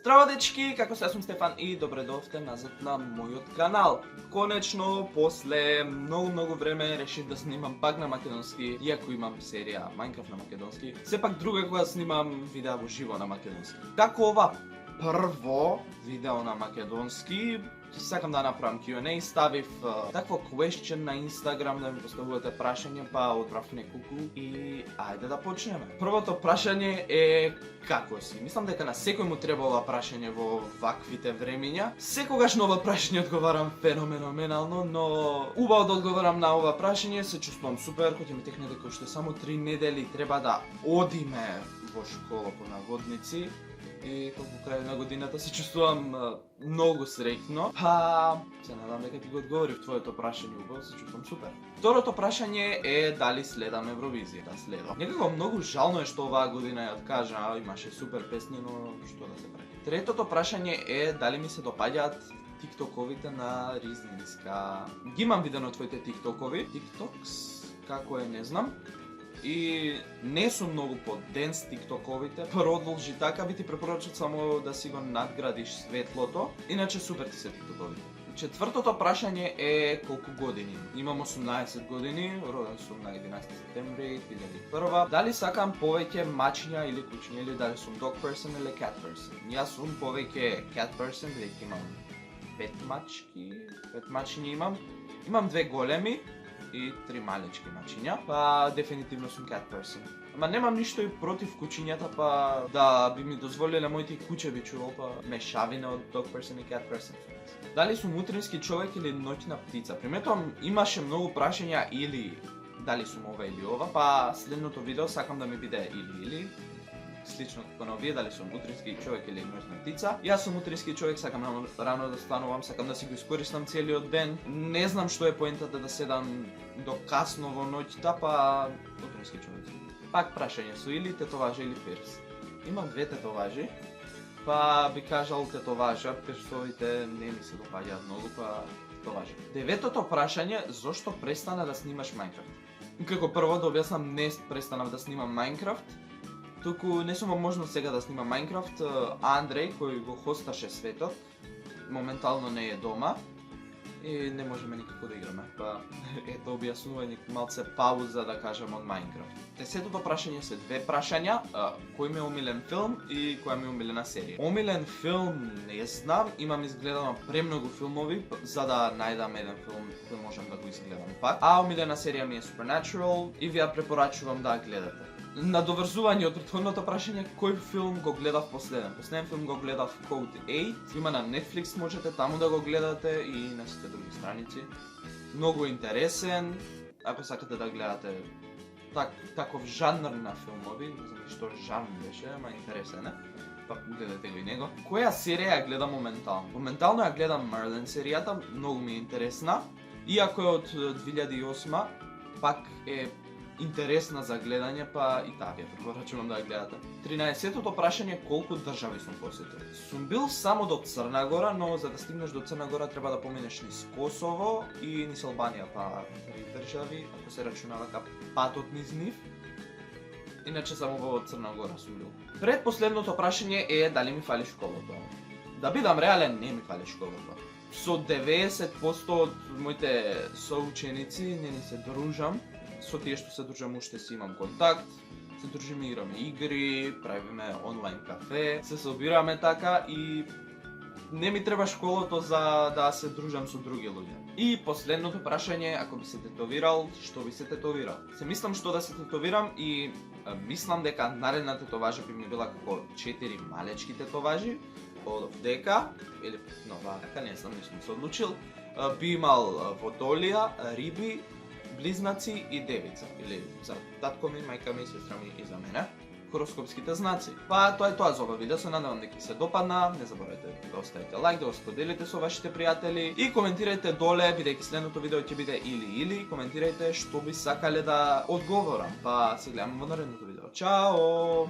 Здраво дечки, како се, јас сум Стефан и добре дојдовте назад на мојот канал. Конечно, после многу време решив да снимам пак на македонски, иако имам серија Minecraft на македонски. Сепак друга кога снимам видеа во живо на македонски. Како ова прво видео на македонски, сакам да направам Q&A, ставив такво question на Instagram да ми поставувате прашање, па одбрав неколку и ајде да почнеме. Првото прашање е како си? Мислам дека на секој му треба ова прашање во ваквите времиња. Секогаш на ова прашање одговарам феноменално, но убаво да одговарам на ова прашање, се чувствувам супер, кој ќе ми текне дека уште само 3 недели треба да одиме во школа по наводници. И колку крај на годината се чувствувам многу среќно. Па, се надам дека ти го одговорив твоето прашање, убаво се чувствувам супер. Второто прашање е дали следам Евровизија. Да, следам. Некако многу жално е што оваа година ја откажа, имаше супер песни, но што да се прави. Третото прашање е дали ми се допаѓаат тиктоковите на Ризинска. Ги имам видено твоите тиктокови, тиктокс, како е не знам. И не сум многу по денс тиктоковите, продолжи така, би ти препорачам само да си го надградиш светлото, иначе супер ти се тиктоковите. Четвртото прашање е колку години. Имам 18 години, роден сум на 11 септември 2001. Дали сакам повеќе мачиња или кучиња, или дали сум dog person или cat person? Јас сум повеќе cat person, бидејќи имам 5 мачки, 5 мачиња имам. Имам 2 големи и 3 малечки мачиња, па дефинитивно сум cat person. Ама немам ништо и против кучињата, па да би ми дозволиле моите куче би чувал, па мешавина од dog person и cat person. Дали сум утрински човек или ноќна птица? Приметувам имаше многу прашања или дали сум ова или ова, па следното видео сакам да ми биде или. Слично како на овие, дали сум утрински човек или ноќна птица. Јас сум утрински човек, сакам рано да станувам, сакам да си го искористам целиот ден. Не знам што е поентата да седам до касно во ноќта, па утрински човек. Пак прашање со или тетоважа или пирс. Имам 2 тетоважи, па би кажал тетоважа, пирсовите не ми се допаѓаат многу, па тетоважа. Деветото прашање, зошто престана да снимаш Minecraft? Како прво да објаснам, не престанав да снимам Minecraft, туку не сум можност сега да снимам Minecraft. Андреј, кој го хосташе светот, моментално не е дома и не можеме никако да играме. Па ето објаснување малце пауза да кажам од Minecraft. Десетото прашање се 2 прашања, кој ми е омилен филм и која ми е омилена серија. Омилен филм не знам, имам изгледано премногу филмови за да најдам еден филм кој можам да го изгледам пак. А омилена серија ми е Supernatural и ви ја препорачувам да ја гледате. На доврзување од претходното прашање, кој филм го гледав последен? Последен филм го гледав Code 8, има на Netflix, можете таму да го гледате и на сите други страници. Многу интересен, ако сакате да гледате таков жанр на филмови, не знам што жанр беше, ама интересен е, па гледате го и него. Која серија ја гледам моментално? Моментално ја гледам Merlin серијата, многу ми е интересна, иако е од 2008, пак е интересна за гледање, па и таа ја препорачувам да ја гледате. 13-тото прашање, колку држави сум посетил? Сум бил само до Црна Гора, но за да стигнеш до Црна Гора треба да поминеш низ Косово и низ Албанија, па 3 држави, ако се рачунава кај патот низ нив. Иначе само во Црна Гора сум бил. Предпоследното прашање е дали ми фали школата. Да бидам реален, не ми фали школата. Со 90% од моите соученици не ни се дружам. Со тие што се дружам уште си имам контакт, се дружиме, играме игри, правиме онлайн кафе, се собираме така и не ми треба школото за да се дружам со други луѓе. И последното прашање, ако би се тетовирал, што би се тетовирал? Се мислам што да се тетовирам и мислам дека наредна тетоважа би ми била како 4 малечки тетоважи од дека, или нова дека, не знам, не сум се одлучил, би имал водолија, риби, близнаци и девица, или за татко ми, мајка ми, сестра ми и за мене, хороскопските знаци. Па тоа е тоа за ова видео, се надевам дека се допадна, не заборавајте да оставите лайк, да го споделите со вашите пријатели и коментирајте доле, бидејќи следното видео ќе биде или, коментирајте што би сакале да одговорам, па се гледаме во наредното видео. Чао!